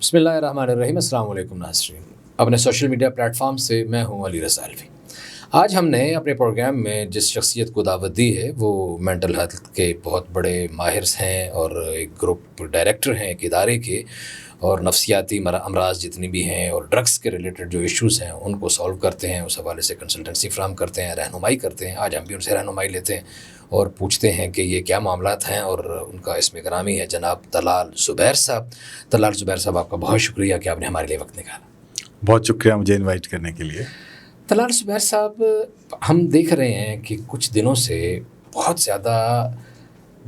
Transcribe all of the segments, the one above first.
بسم اللہ الرحمن الرحیم۔ السلام علیکم ناظرین، اپنے سوشل میڈیا پلیٹ فارم سے میں ہوں علی رضا الوی۔ آج ہم نے اپنے پروگرام میں جس شخصیت کو دعوت دی ہے وہ مینٹل ہیلتھ کے بہت بڑے ماہر ہیں اور ایک گروپ ڈائریکٹر ہیں ایک ادارے کے، اور نفسیاتی امراض جتنی بھی ہیں اور ڈرگس کے ریلیٹڈ جو ایشوز ہیں ان کو سالو کرتے ہیں، اس حوالے سے کنسلٹنسی فراہم کرتے ہیں، رہنمائی کرتے ہیں۔ آج ہم بھی ان سے رہنمائی لیتے ہیں اور پوچھتے ہیں کہ یہ کیا معاملات ہیں، اور ان کا اسم گرامی ہے جناب طلال زبیر صاحب۔ طلال زبیر صاحب، آپ کا بہت شکریہ کہ آپ نے ہمارے لیے وقت نکالا۔ بہت شکریہ مجھے انوائٹ کرنے کے لیے۔ طلال زبیر صاحب، ہم دیکھ رہے ہیں کہ کچھ دنوں سے بہت زیادہ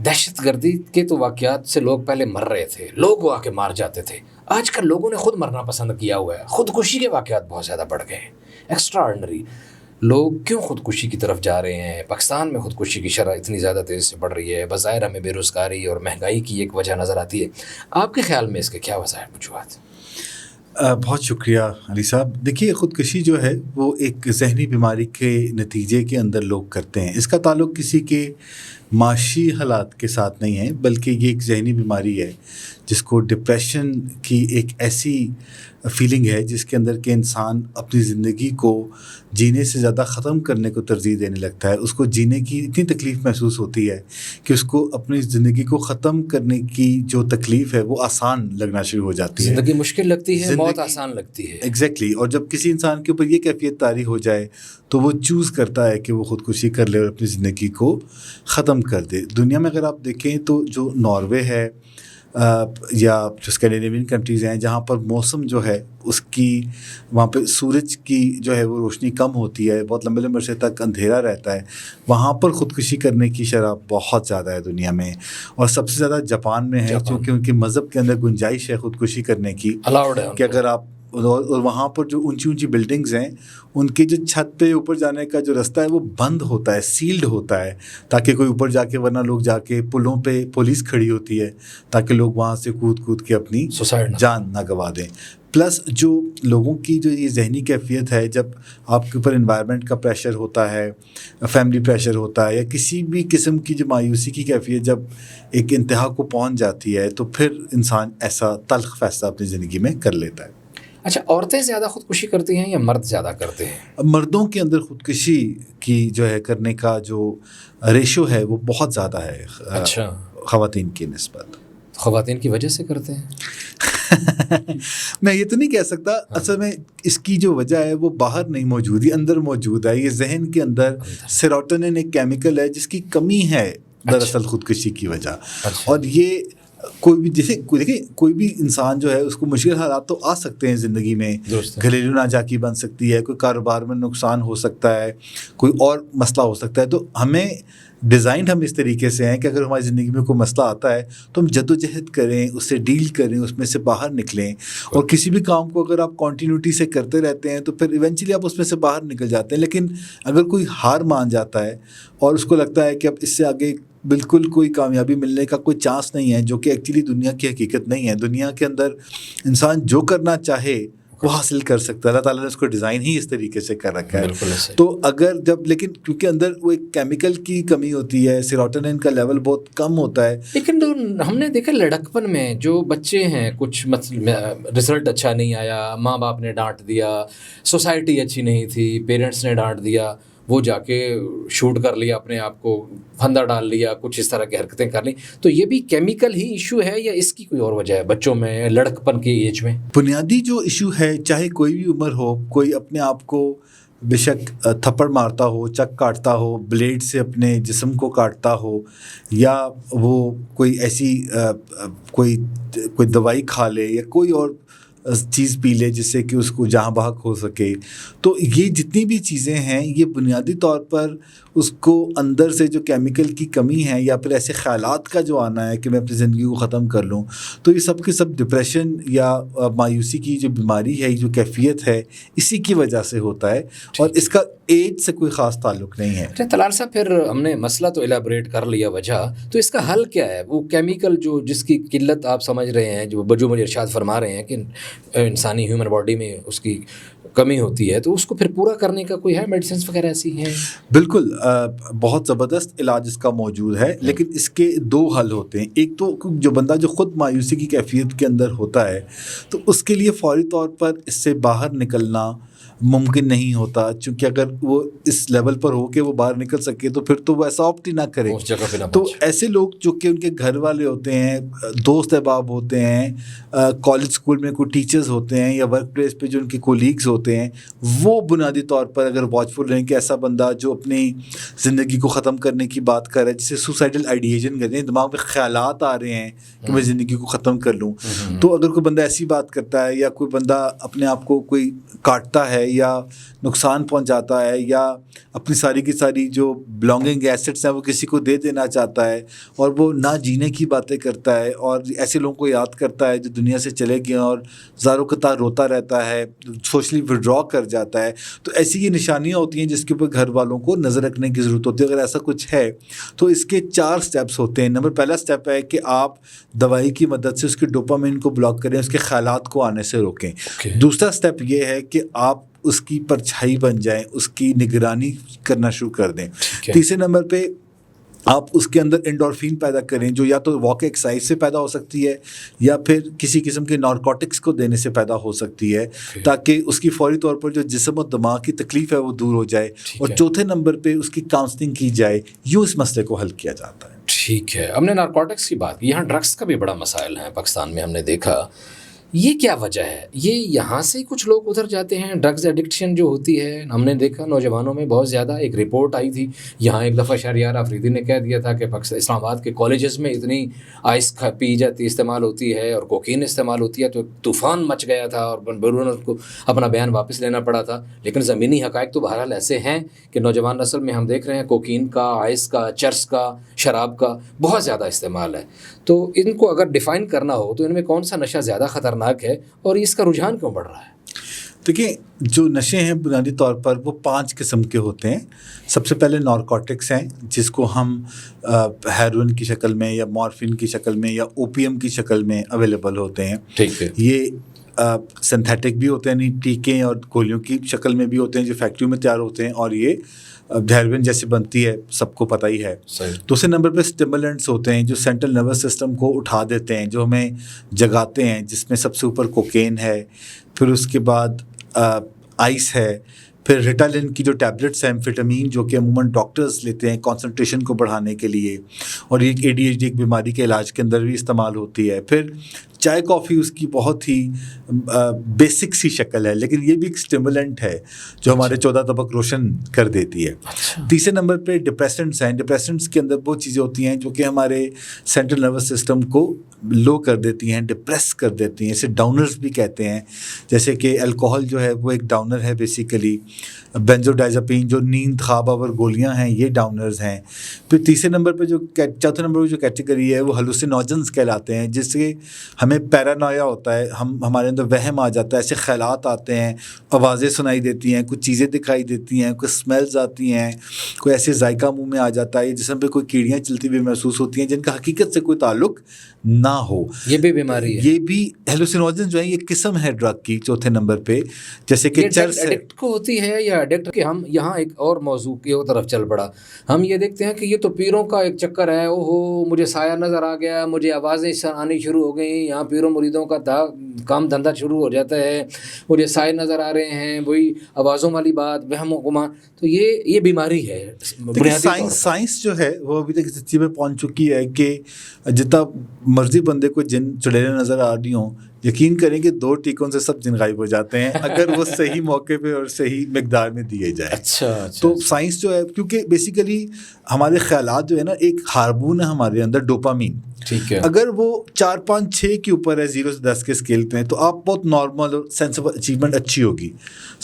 دہشت گردی کے تو واقعات سے لوگ پہلے مر رہے تھے، لوگ وہ آ کے مار جاتے تھے۔ آج کل لوگوں نے خود مرنا پسند کیا ہوا ہے، خودکشی کے واقعات بہت زیادہ بڑھ گئے ہیں، ایکسٹرا آرڈنری۔ لوگ کیوں خودکشی کی طرف جا رہے ہیں؟ پاکستان میں خودکشی کی شرح اتنی زیادہ تیزی سے بڑھ رہی ہے، بظاہر ہمیں بے روزگاری اور مہنگائی کی ایک وجہ نظر آتی ہے۔ آپ کے خیال میں اس کے کیا وجوہات وجوہات؟ بہت شکریہ علی صاحب۔ دیکھیے، خودکشی جو ہے وہ ایک ذہنی بیماری کے نتیجے کے اندر لوگ کرتے ہیں۔ اس کا تعلق کسی کے معاشی حالات کے ساتھ نہیں ہے، بلکہ یہ ایک ذہنی بیماری ہے جس کو ڈپریشن کی ایک ایسی فیلنگ ہے جس کے اندر کہ انسان اپنی زندگی کو جینے سے زیادہ ختم کرنے کو ترجیح دینے لگتا ہے۔ اس کو جینے کی اتنی تکلیف محسوس ہوتی ہے کہ اس کو اپنی زندگی کو ختم کرنے کی جو تکلیف ہے وہ آسان لگنا شروع ہو جاتی ہے۔ زندگی مشکل لگتی ہے، موت آسان لگتی ہے۔ ایگزیکٹلی۔ اور جب کسی انسان کے اوپر یہ کیفیت طاری ہو جائے تو وہ چوز کرتا ہے کہ وہ خودکشی کر لے اور اپنی زندگی کو ختم کر دے۔ دنیا میں اگر آپ دیکھیں تو جو ناروے ہے یا جو اسکینڈینیوین کنٹریز ہیں جہاں پر موسم جو ہے اس کی وہاں پہ سورج کی جو ہے وہ روشنی کم ہوتی ہے، بہت لمبے لمبے عرصے تک اندھیرا رہتا ہے، وہاں پر خودکشی کرنے کی شرح بہت زیادہ ہے دنیا میں، اور سب سے زیادہ جاپان میں ہے، کیونکہ ان کے مذہب کے اندر گنجائش ہے خودکشی کرنے کی، الاؤڈ ہے کہ اگر آپ اور وہاں پر جو اونچی اونچی بلڈنگز ہیں ان کے جو چھت پہ اوپر جانے کا جو رستہ ہے وہ بند ہوتا ہے، سیلڈ ہوتا ہے، تاکہ کوئی اوپر جا کے، ورنہ لوگ جا کے پلوں پہ پولیس کھڑی ہوتی ہے تاکہ لوگ وہاں سے کود کود کے اپنی جان نہ گنوا دیں۔ پلس جو لوگوں کی جو یہ ذہنی کیفیت ہے، جب آپ کے اوپر انوائرمنٹ کا پریشر ہوتا ہے، فیملی پریشر ہوتا ہے، یا کسی بھی قسم کی جو مایوسی کی کیفیت جب ایک انتہا کو پہنچ جاتی ہے تو پھر انسان ایسا تلخ فیصلہ اپنی زندگی میں کر لیتا ہے۔ اچھا، عورتیں زیادہ خودکشی کرتی ہیں یا مرد زیادہ کرتے ہیں؟ مردوں کے اندر خودکشی کی جو ہے کرنے کا جو ریشو ہے وہ بہت زیادہ ہے اچھا، خواتین کی نسبت۔ خواتین کی وجہ سے کرتے ہیں؟ میں یہ تو نہیں کہہ سکتا، اصل میں اس کی جو وجہ ہے وہ باہر نہیں موجود، یہ اندر موجود ہے۔ یہ ذہن کے اندر سیروٹونن ایک کیمیکل ہے جس کی کمی ہے دراصل خودکشی کی وجہ۔ اور یہ کوئی بھی جیسے دیکھیں، کوئی بھی انسان جو ہے اس کو مشکل حالات تو آ سکتے ہیں زندگی میں، گھریلو ناجاکی بن سکتی ہے، کوئی کاروبار میں نقصان ہو سکتا ہے، کوئی اور مسئلہ ہو سکتا ہے، تو ہمیں ڈیزائنڈ ہم اس طریقے سے ہیں کہ اگر ہماری زندگی میں کوئی مسئلہ آتا ہے تو ہم جدوجہد کریں، اس سے ڈیل کریں، اس میں سے باہر نکلیں، اور کسی بھی کام کو اگر آپ کنٹینیوٹی سے کرتے رہتے ہیں تو پھر ایونچولی آپ اس میں سے باہر نکل جاتے ہیں۔ لیکن اگر کوئی ہار مان جاتا ہے اور اس کو لگتا ہے کہ اب اس سے آگے بالکل کوئی کامیابی ملنے کا کوئی چانس نہیں ہے، جو کہ ایکچولی دنیا کی حقیقت نہیں ہے، دنیا کے اندر انسان جو کرنا چاہے وہ حاصل کر سکتا ہے، اللہ تعالیٰ نے اس کو ڈیزائن ہی اس طریقے سے کر رکھا ہے۔ تو اگر جب لیکن کیونکہ اندر وہ ایک کیمیکل کی کمی ہوتی ہے، سیروٹونن کا لیول بہت کم ہوتا ہے۔ لیکن ہم نے دیکھا لڑکپن میں جو بچے ہیں، کچھ رزلٹ اچھا نہیں آیا، ماں باپ نے ڈانٹ دیا، سوسائٹی اچھی نہیں تھی، پیرنٹس نے ڈانٹ دیا، وہ جا کے شوٹ کر لیا، اپنے آپ کو پھندا ڈال لیا، کچھ اس طرح کی حرکتیں کر لیں، تو یہ بھی کیمیکل ہی ایشو ہے یا اس کی کوئی اور وجہ ہے بچوں میں لڑکپن کی ایج میں؟ بنیادی جو ایشو ہے، چاہے کوئی بھی عمر ہو، کوئی اپنے آپ کو بے شک تھپڑ مارتا ہو، چک کاٹتا ہو، بلیڈ سے اپنے جسم کو کاٹتا ہو، یا وہ کوئی ایسی کوئی دوائی کھا لے یا کوئی اور چیز پی لے جس سے کہ اس کو جہاں بحق ہو سکے، تو یہ جتنی بھی چیزیں ہیں یہ بنیادی طور پر اس کو اندر سے جو کیمیکل کی کمی ہے، یا پھر ایسے خیالات کا جو آنا ہے کہ میں اپنی زندگی کو ختم کر لوں، تو یہ سب کے سب ڈپریشن یا مایوسی کی جو بیماری ہے، جو کیفیت ہے، اسی کی وجہ سے ہوتا ہے، اور اس کا ایج سے کوئی خاص تعلق نہیں ہے۔ طلال صاحب، پھر ہم نے مسئلہ تو ایلیبوریٹ کر لیا وجہ، تو اس کا حل کیا ہے؟ وہ کیمیکل جو جس کی قلت آپ سمجھ رہے ہیں، جو مجھے ارشاد فرما رہے ہیں کہ انسانی ہیومن باڈی میں اس کی کمی ہوتی ہے، تو اس کو پھر پورا کرنے کا کوئی ہے میڈیسنس وغیرہ ایسی ہیں؟ بالکل، بہت زبردست علاج اس کا موجود ہے، لیکن اس کے دو حل ہوتے ہیں. ایک تو جو بندہ جو خود مایوسی کی کیفیت کے اندر ہوتا ہے تو اس کے لیے فوری طور پر اس سے باہر نکلنا ممکن نہیں ہوتا، چونکہ اگر وہ اس لیول پر ہو کہ وہ باہر نکل سکے تو پھر تو وہ ایسا آپٹ ہی نہ کرے. اس جگہ پہ نہ تو پہنچے. ایسے لوگ جو کہ ان کے گھر والے ہوتے ہیں، دوست احباب ہوتے ہیں، کالج اسکول میں کوئی ٹیچرز ہوتے ہیں یا ورک پلیس پہ جو ان کے کولیگز ہوتے ہیں، وہ بنیادی طور پر اگر واچفل رہیں کہ ایسا بندہ جو اپنی زندگی کو ختم کرنے کی بات کر رہا ہے، جسے سوسائڈل آئیڈیشن کہتے ہیں، دماغ میں خیالات آ رہے ہیں کہ میں زندگی کو ختم کر لوں، تو اگر کوئی بندہ ایسی بات کرتا ہے یا کوئی بندہ اپنے آپ کو کوئی کاٹتا ہے یا نقصان پہنچاتا ہے یا اپنی ساری کی ساری جو بلانگنگ ایسٹس ہیں وہ کسی کو دے دینا چاہتا ہے اور وہ نہ جینے کی باتیں کرتا ہے اور ایسے لوگوں کو یاد کرتا ہے جو دنیا سے چلے گئے اور زاروں قطار روتا رہتا ہے، سوشلی وڈرا کر جاتا ہے، تو ایسی یہ نشانیاں ہوتی ہیں جس کے اوپر گھر والوں کو نظر رکھنے کی ضرورت ہوتی ہے. اگر ایسا کچھ ہے تو اس کے 4 سٹیپس ہوتے ہیں. پہلا سٹیپ ہے کہ آپ دوائی کی مدد سے اس کے ڈوپامین کو بلاک کریں، اس کے خیالات کو آنے سے روکیں. دوسرا سٹیپ یہ ہے کہ آپ اس کی پرچھائی بن جائیں، اس کی نگرانی کرنا شروع کر دیں. تیسرے نمبر پہ آپ اس کے اندر انڈورفین پیدا کریں، جو یا تو واک ایکسرسائز سے پیدا ہو سکتی ہے یا پھر کسی قسم کے نارکوٹکس کو دینے سے پیدا ہو سکتی ہے، تاکہ اس کی فوری طور پر جو جسم اور دماغ کی تکلیف ہے وہ دور ہو جائے. اور چوتھے نمبر پہ اس کی کاؤنسلنگ کی جائے. یوں اس مسئلے کو حل کیا جاتا ہے. ٹھیک ہے. ہم نے نارکوٹکس کی بات کی، یہاں ڈرگس کا بھی بڑا مسائل ہے پاکستان میں. ہم نے دیکھا یہ کیا وجہ ہے؟ یہ یہاں سے کچھ لوگ ادھر جاتے ہیں، ڈرگز ایڈکشن جو ہوتی ہے ہم نے دیکھا نوجوانوں میں بہت زیادہ. ایک رپورٹ آئی تھی یہاں ایک دفعہ شہریار آفریدی نے کہہ دیا تھا کہ اسلام آباد کے کالجز میں اتنی آئس پی جاتی استعمال ہوتی ہے اور کوکین استعمال ہوتی ہے، تو طوفان مچ گیا تھا اور بیرون کو اپنا بیان واپس لینا پڑا تھا. لیکن زمینی حقائق تو بہرحال ایسے ہیں کہ نوجوان نسل میں ہم دیکھ رہے ہیں کوکین کا، آئس کا، چرس کا، شراب کا بہت زیادہ استعمال ہے. تو ان کو اگر ڈیفائن کرنا ہو تو ان میں کون سا نشہ زیادہ خطرناک ہے اور اس کا رجحان کیوں بڑھ رہا ہے؟ دیکھیں، جو نشے ہیں بنیادی طور پر وہ 5 قسم کے ہوتے ہیں. سب سے پہلے نارکوٹکس ہیں، جس کو ہم ہیروئن کی شکل میں یا مورفین کی شکل میں یا اوپیم کی شکل میں اویلیبل ہوتے ہیں. ٹھیک ہے. یہ سنتھیٹک بھی ہوتے ہیں، ٹیکیں اور گولیوں کی شکل میں بھی ہوتے ہیں جو فیکٹریوں میں تیار ہوتے ہیں، اور یہ ہیروئن جیسے بنتی ہے سب کو پتہ ہی ہے. دوسرے نمبر پہ اسٹیمولنٹس ہوتے ہیں جو سینٹرل نروس سسٹم کو اٹھا دیتے ہیں، جو ہمیں جگاتے ہیں، جس میں سب سے اوپر کوکین ہے، پھر اس کے بعد آئس ہے، پھر ریٹالن کی جو ٹیبلٹس ہیں، ایمفیٹامین، جو کہ عموماً ڈاکٹرز لیتے ہیں کنسنٹریشن کو بڑھانے کے لیے، اور یہ ADHD ایک بیماری کے علاج کے اندر بھی استعمال ہوتی ہے. پھر چائے کافی اس کی بہت ہی بیسک سی شکل ہے، لیکن یہ بھی ایک اسٹیمولنٹ ہے جو ہمارے 14 طبق روشن کر دیتی ہے. تیسرے نمبر پہ ڈپریسنٹس ہیں. ڈپریسنٹس کے اندر وہ چیزیں ہوتی ہیں جو کہ ہمارے سینٹرل نروس سسٹم کو لو کر دیتی ہیں، ڈپریس کر دیتی ہیں. اسے ڈاؤنرز بھی کہتے ہیں، جیسے کہ الکوہل جو ہے وہ ایک ڈاؤنر ہے بیسیکلی. بینزوڈائزپین جو نیند خواب آور گولیاں ہیں یہ ڈاؤنرز ہیں. پھر تیسرے نمبر پہ چوتھے نمبر پہ جو کیٹیگری ہے وہ ہلوسینوجنز کہلاتے ہیں، جس سے ہمیں پیرانویا ہوتا ہے، ہمارے اندر وہم آ جاتا ہے، ایسے خیالات آتے ہیں، آوازیں سنائی دیتی ہیں، کچھ چیزیں دکھائی دیتی ہیں، کچھ اسمیلز آتی ہیں، کوئی ایسے ذائقہ منہ میں آ جاتا ہے، جسم پہ کوئی کیڑیاں چلتی ہوئی محسوس ہوتی ہیں جن کا حقیقت سے کوئی تعلق نہ ہو. یہ بھی بیماری ہے. یہ بھی ہیلوسینوجن جو ہے یہ قسم ہے ڈرگ کی چوتھے نمبر پہ. جیسے کہ چرس ایڈکٹ کو ہوتی ہے یا ایڈکٹ کہ ہم یہاں ایک اور موضوع کی طرف چل پڑا. ہم یہ دیکھتے ہیں کہ یہ تو پیروں کا ایک چکر ہے، اوہو مجھے سایہ نظر آ گیا، مجھے آوازیں آنی شروع ہو گئیں، یہاں پیروں مریدوں کا کام دھندا شروع ہو جاتا ہے، مجھے سائے نظر آ رہے ہیں، وہی آوازوں والی بات، وہم و گمان. تو یہ بیماری ہے. سائنس جو ہے وہ ابھی تک اس چیز پہ پہنچ چکی ہے کہ جتنا مرضی بندے کو جن چڑیلیں نظر آ رہی ہوں، یقین کریں کہ 2 ٹیکوں سے سب جن غائب ہو جاتے ہیں اگر وہ صحیح موقع پہ اور صحیح مقدار میں دیے جائے. اچھا. تو سائنس جو ہے، کیونکہ بیسیکلی ہمارے خیالات جو ہے نا، ایک ہارمون ہے ہمارے اندر ڈوپامین. ٹھیک ہے. اگر وہ 4 5 6 کے اوپر ہے 0 سے 10 کے اسکیل پہ، تو آپ بہت نارمل اور سینس آف اچیومنٹ اچھی ہوگی.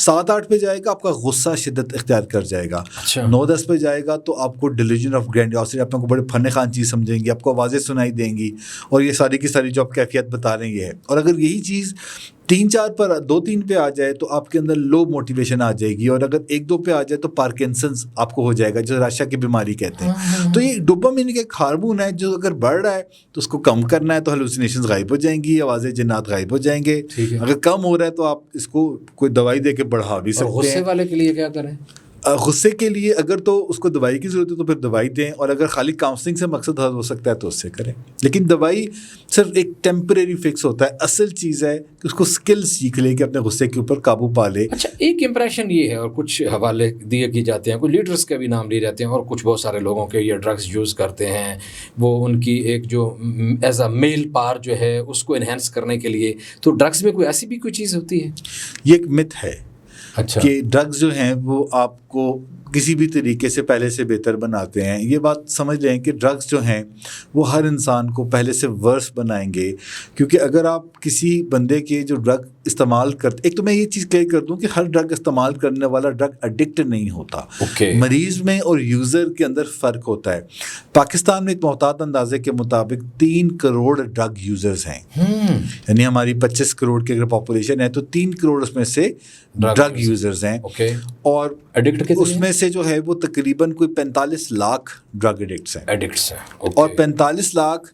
7 8 پہ جائے گا آپ کا غصہ شدت اختیار کر جائے گا. 9 10 پہ جائے گا تو آپ کو ڈیلیوژن آف گرینڈیوسٹی، آپ کو بڑے فن خان چیز سمجھیں گی، آپ کو آوازیں سنائی دیں گی، اور یہ ساری کی ساری جو آپ کیفیت بتا رہے ہیں یہ ہے. اور اگر یہی چیز 3-4 پر 2-3 پہ آ جائے تو آپ کے اندر لو موٹیویشن آ جائے گی, اور اگر 1-2 پہ آ جائے تو پارکنسنس آپ کو ہو جائے گا, جو راشا کی بیماری کہتے ہیں. تو یہ ڈوپامین کا ایک ہارمون ہے جو اگر بڑھ رہا ہے تو اس کو کم کرنا ہے, تو ہلوسینیشنز غائب ہو جائیں گی, آوازیں جنات غائب ہو جائیں گے. اگر کم ہو رہا ہے تو آپ اس کو کوئی دوائی دے کے بڑھا بھی سکتے ہیں. غصے والے کے لیے کیا کریں؟ غصے کے لیے اگر تو اس کو دوائی کی ضرورت ہے تو پھر دوائی دیں, اور اگر خالی کاؤنسلنگ سے مقصد حل ہو سکتا ہے تو اس سے کریں. لیکن دوائی صرف ایک ٹیمپریری فکس ہوتا ہے, اصل چیز ہے کہ اس کو اسکل سیکھ لے کہ اپنے غصے کے اوپر قابو پا لے. اچھا, ایک امپریشن یہ ہے, اور کچھ حوالے دیے کی جاتے ہیں, کچھ لیڈرز کے بھی نام لیے جاتے ہیں, اور کچھ بہت سارے لوگوں کے یہ ڈرگس یوز کرتے ہیں, وہ ان کی ایک جو ایز اے میل پار جو ہے اس کو انہینس کرنے کے لیے. تو ڈرگس میں کوئی ایسی بھی کوئی چیز ہوتی ہے؟ یہ ایک مت ہے. اچھا, کہ ڈرگز جو ہیں وہ آپ کو کسی بھی طریقے سے پہلے سے بہتر بناتے ہیں. یہ بات سمجھ لیں کہ ڈرگز جو ہیں وہ ہر انسان کو پہلے سے ورس بنائیں گے, کیونکہ اگر آپ کسی بندے کے جو ڈرگ استعمال کرتے, ایک تو میں یہ چیز کلیئر کر دوں کہ ہر ڈرگ استعمال کرنے والا ڈرگ ایڈکٹ نہیں ہوتا. مریض میں اور یوزر کے اندر فرق ہوتا ہے. پاکستان میں ایک محتاط اندازے کے مطابق 3 کروڑ ڈرگ یوزرز ہیں. یعنی ہماری 25 کروڑ کی اگر پاپولیشن ہے تو 3 کروڑ اس میں سے ڈرگ یوزرز ہیں. اور اس میں سے جو ہے وہ تقریباً کوئی 45 لاکھ ڈرگ ایڈکٹس ہیں. اور 45 لاکھ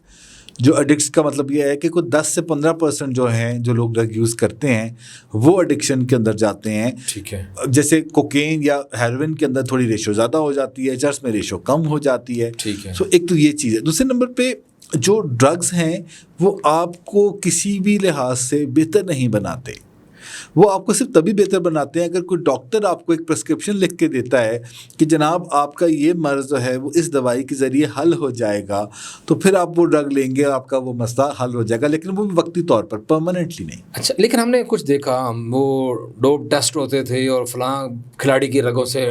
جو ایڈکٹس کا مطلب یہ ہے کہ کوئی 10 سے 15% جو ہیں جو لوگ ڈرگ یوز کرتے ہیں وہ ایڈکشن کے اندر جاتے ہیں. ٹھیک ہے. جیسے کوکین یا ہیروئن کے اندر تھوڑی ریشو زیادہ ہو جاتی ہے, چرس میں ریشو کم ہو جاتی ہے. ٹھیک ہے. سو ایک تو یہ چیز ہے. دوسرے نمبر پہ جو ڈرگز ہیں وہ آپ کو کسی بھی لحاظ سے بہتر نہیں بناتے. وہ آپ کو صرف تبھی بہتر بناتے ہیں اگر کوئی ڈاکٹر آپ کو ایک پرسکرپشن لکھ کے دیتا ہے کہ جناب آپ کا یہ مرض جو ہے وہ اس دوائی کے ذریعے حل ہو جائے گا, تو پھر آپ وہ ڈرگ لیں گے, آپ کا وہ مسئلہ حل ہو جائے گا, لیکن وہ بھی وقتی طور پر, پرماننٹلی نہیں. اچھا, لیکن ہم نے کچھ دیکھا, وہ ڈوپ ٹیسٹ ہوتے تھے اور فلاں کھلاڑی کی رگوں سے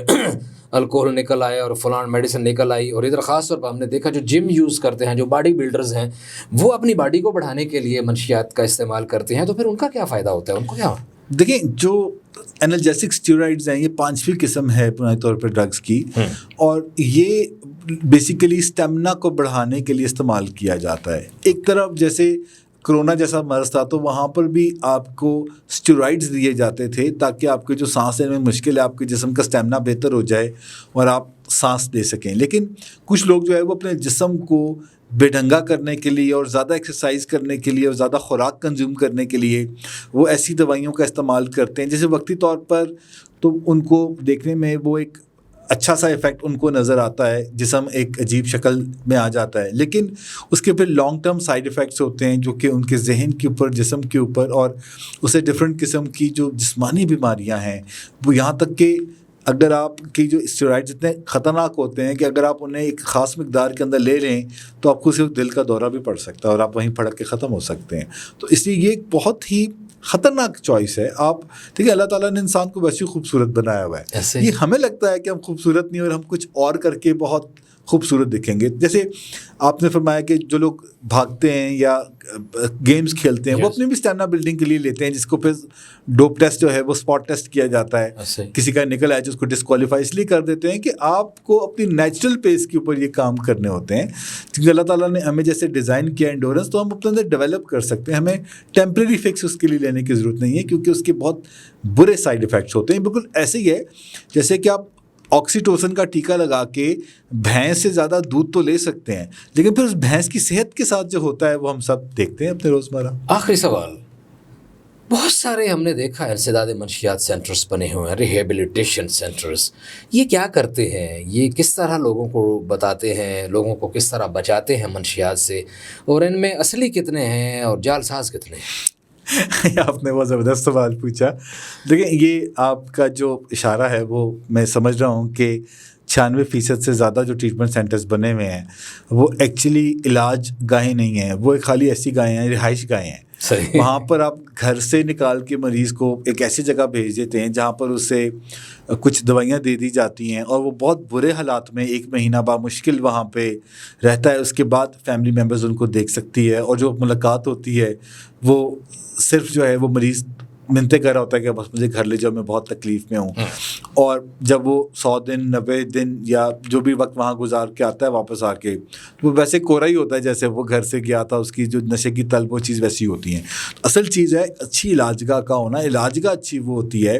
الکوہل نکل آئے اور فلاں میڈیسن نکل آئی, اور ادھر خاص طور پر ہم نے دیکھا جو جم یوز کرتے ہیں, جو باڈی بلڈرز ہیں, وہ اپنی باڈی کو بڑھانے کے لیے منشیات کا استعمال کرتے ہیں. تو پھر ان کا کیا فائدہ ہوتا ہے, ان کو کیا؟ دیکھیں, جو انرجیسک اسٹیرائڈز ہیں یہ 5ویں قسم ہے بنیادی طور پہ ڈرگس کی, اور یہ بیسیکلی اسٹیمنا کو بڑھانے کے لیے استعمال کیا جاتا ہے. ایک طرف جیسے کرونا جیسا مرض تھا تو وہاں پر بھی آپ کو اسٹیرائڈز دیے جاتے تھے تاکہ آپ کے جو سانس لینے میں مشکل ہے, آپ کے جسم کا اسٹیمنا بہتر ہو جائے اور آپ سانس لے سکیں. لیکن کچھ لوگ جو ہے وہ اپنے جسم کو بے ڈھنگا کرنے کے لیے اور زیادہ ایکسرسائز کرنے کے لیے اور زیادہ خوراک کنزیوم کرنے کے لیے وہ ایسی دوائیوں کا استعمال کرتے ہیں جیسے وقتی طور پر تو ان کو دیکھنے میں وہ ایک اچھا سا ایفیکٹ ان کو نظر آتا ہے, جسم ایک عجیب شکل میں آ جاتا ہے, لیکن اس کے پھر لانگ ٹرم سائیڈ ایفیکٹس ہوتے ہیں جو کہ ان کے ذہن کے اوپر, جسم کے اوپر, اور اسے ڈفرینٹ قسم کی جو جسمانی بیماریاں ہیں وہ, یہاں تک کہ اگر آپ کی جو اسٹیرائڈز اتنے خطرناک ہوتے ہیں کہ اگر آپ انہیں ایک خاص مقدار کے اندر لے لیں تو آپ کو صرف دل کا دورہ بھی پڑ سکتا ہے اور آپ وہیں پھڑک کے ختم ہو سکتے ہیں. تو اس لیے یہ ایک بہت ہی خطرناک چوائس ہے. آپ دیکھیں, اللہ تعالیٰ نے انسان کو ویسے خوبصورت بنایا ہوا ہے. یہ ہمیں لگتا ہے کہ ہم خوبصورت نہیں اور ہم کچھ اور کر کے بہت خوبصورت دکھیں گے. جیسے آپ نے فرمایا کہ جو لوگ بھاگتے ہیں یا گیمز کھیلتے ہیں وہ اپنی بھی اسٹیمنا بلڈنگ کے لیے لیتے ہیں, جس کو پھر ڈوپ ٹیسٹ جو ہے وہ اسپاٹ ٹیسٹ کیا جاتا ہے. کسی کا نکل آئے جو اس کو ڈسکوالیفائی اس لیے کر دیتے ہیں کہ آپ کو اپنی نیچرل پیس کے اوپر یہ کام کرنے ہوتے ہیں, کیونکہ اللہ تعالیٰ نے ہمیں جیسے ڈیزائن کیا انڈورنس تو ہم اپنے اندر ڈیولپ کر سکتے ہیں. ہمیں ٹیمپریری فکس اس کے لیے لینے کی ضرورت نہیں ہے کیونکہ اس کے بہت برے سائیڈ ایفیکٹس ہوتے ہیں. بالکل ایسے ہی ہے جیسے کہ آپ آکسیٹوسن کا ٹیکہ لگا کے بھینس سے زیادہ دودھ تو لے سکتے ہیں, لیکن پھر اس بھینس کی صحت کے ساتھ جو ہوتا ہے وہ ہم سب دیکھتے ہیں اپنے روزمرہ. آخری سوال, بہت سارے ہم نے دیکھا ہے انسداد منشیات سینٹرز بنے ہوئے ہیں, ریہیبلیٹیشن سینٹرز. یہ کیا کرتے ہیں, یہ کس طرح لوگوں کو بتاتے ہیں, لوگوں کو کس طرح بچاتے ہیں منشیات سے, اور ان میں اصلی کتنے ہیں اور جعل ساز کتنے ہیں؟ آپ نے بہت زبردست سوال پوچھا. دیکھیں, یہ آپ کا جو اشارہ ہے وہ میں سمجھ رہا ہوں کہ 96% سے زیادہ جو ٹریٹمنٹ سینٹرز بنے ہوئے ہیں وہ ایکچولی علاج گاہیں نہیں ہیں, وہ ایک خالی ایسی گاہیں ہیں, رہائش گاہیں ہیں. وہاں پر آپ گھر سے نکال کے مریض کو ایک ایسی جگہ بھیج دیتے ہیں جہاں پر اسے کچھ دوائیاں دے دی جاتی ہیں اور وہ بہت برے حالات میں 1 مہینہ بامشکل وہاں پہ رہتا ہے. اس کے بعد فیملی ممبرز ان کو دیکھ سکتی ہے اور جو ملاقات ہوتی ہے وہ صرف جو ہے وہ مریض منتیں کر رہا ہوتا ہے کہ بس مجھے گھر لے جاؤ, میں بہت تکلیف میں ہوں. اور جب وہ 100 دن 90 دن یا جو بھی وقت وہاں گزار کے آتا ہے واپس آ کے وہ ویسے کورا ہی ہوتا ہے جیسے وہ گھر سے گیا تھا, اس کی جو نشے کی طلب وہ چیز ویسی ہوتی ہیں. اصل چیز ہے اچھی علاج گاہ کا ہونا. علاج گاہ اچھی وہ ہوتی ہے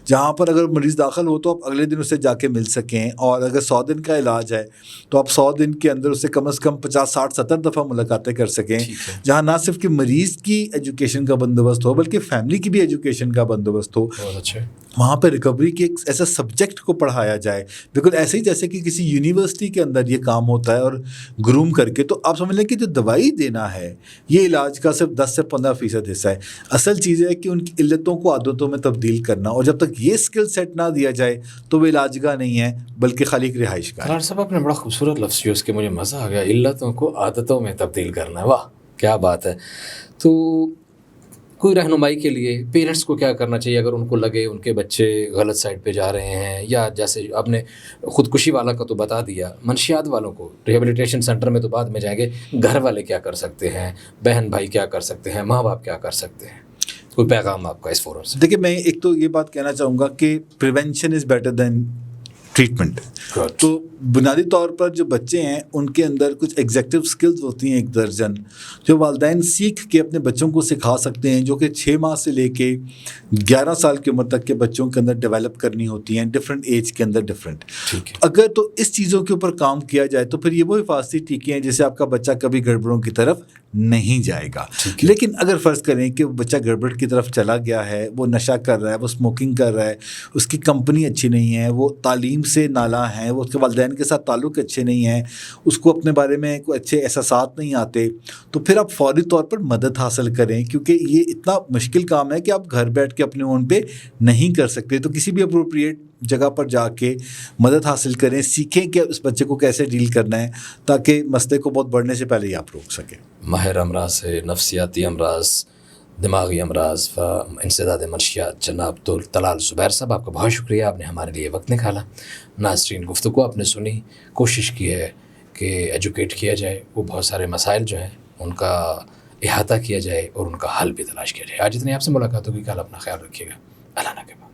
جہاں پر اگر مریض داخل ہو تو آپ اگلے دن اسے جا کے مل سکیں, اور اگر 100 دن کا علاج ہے تو آپ 100 دن کے اندر اسے کم از کم 50 60 70 دفعہ ملاقاتیں کر سکیں, جہاں نہ صرف کہ مریض کی ایجوکیشن کا بندوبست ہو بلکہ فیملی کی بھی ایجوکیشن کا بندوبست ہو. وہاں پہ ریکوری کے ایک ایسا سبجیکٹ کو پڑھایا جائے, بالکل ایسے ہی جیسے کہ کسی یونیورسٹی کے اندر یہ کام ہوتا ہے, اور گروم کر کے. تو آپ سمجھ لیں کہ جو دوائی دینا ہے یہ علاج کا صرف 10 سے 15% حصہ ہے. اصل چیز ہے کہ ان کی علتوں کو عادتوں میں تبدیل کرنا, اور جب تک یہ اسکل سیٹ نہ دیا جائے تو وہ علاج گاہ نہیں ہے بلکہ خالی ایک رہائش گاہ. قرار صاحب آپ نے بڑا خوبصورت لفظ یوز کے مجھے مزہ آ گیا, علتوں کو عادتوں میں تبدیل کرنا. واہ کیا بات ہے. تو کوئی رہنمائی کے لیے پیرنٹس کو کیا کرنا چاہیے اگر ان کو لگے ان کے بچے غلط سائڈ پہ جا رہے ہیں, یا جیسے آپ نے خودکشی والا کا تو بتا دیا, منشیات والوں کو ریہیبلیٹیشن سینٹر میں تو بعد میں جائیں گے, گھر والے کیا کر سکتے ہیں, بہن بھائی کیا کر سکتے ہیں, ماں باپ کیا کر سکتے ہیں, کوئی پیغام آپ کا اس فورم سے؟ دیکھیے میں ایک تو یہ بات کہنا چاہوں گا کہ prevention is better than treatment. تو بنیادی طور پر جو بچے ہیں ان کے اندر کچھ ایگزیکٹو سکلز ہوتی ہیں 1 درجن جو والدین سیکھ کے اپنے بچوں کو سکھا سکتے ہیں, جو کہ 6 ماہ سے لے کے 11 سال کی عمر تک کے بچوں کے اندر ڈیولپ کرنی ہوتی ہیں, ڈفرینٹ ایج کے اندر ڈفرینٹ. اگر تو اس چیزوں کے اوپر کام کیا جائے تو پھر یہ وہ حفاظتی ٹیکے ہیں جس سے آپ کا بچہ کبھی گڑبڑوں کی طرف نہیں جائے گا. لیکن اگر فرض کریں کہ بچہ گڑبڑ کی طرف چلا گیا ہے, وہ نشہ کر رہا ہے, وہ اسموکنگ کر رہا ہے, اس کی کمپنی اچھی نہیں ہے, وہ تعلیم سے نالاں ہے, وہ اس کے والدین کے ساتھ تعلق اچھے نہیں ہیں, اس کو اپنے بارے میں کوئی اچھے احساسات نہیں آتے, تو پھر آپ فوری طور پر مدد حاصل کریں, کیونکہ یہ اتنا مشکل کام ہے کہ آپ گھر بیٹھ کے اپنے اون پہ نہیں کر سکتے. تو کسی بھی اپروپریٹ جگہ پر جا کے مدد حاصل کریں, سیکھیں کہ اس بچے کو کیسے ڈیل کرنا ہے تاکہ مسئلے کو بہت بڑھنے سے پہلے ہی آپ روک سکیں. ماہر امراض ہے, نفسیاتی امراض, دماغی امراض و انسداد منشیات, جناب طلال زبیر صاحب, آپ کا بہت شکریہ, آپ نے ہمارے لیے وقت نکالا. ناظرین گفتگو آپ نے سنی, کوشش کی ہے کہ ایجوکیٹ کیا جائے, وہ بہت سارے مسائل جو ہیں ان کا احاطہ کیا جائے اور ان کا حل بھی تلاش کیا جائے. آج اتنی آپ سے ملاقات ہوگی, کل اپنا خیال رکھیے گا. اللہ نگہبان.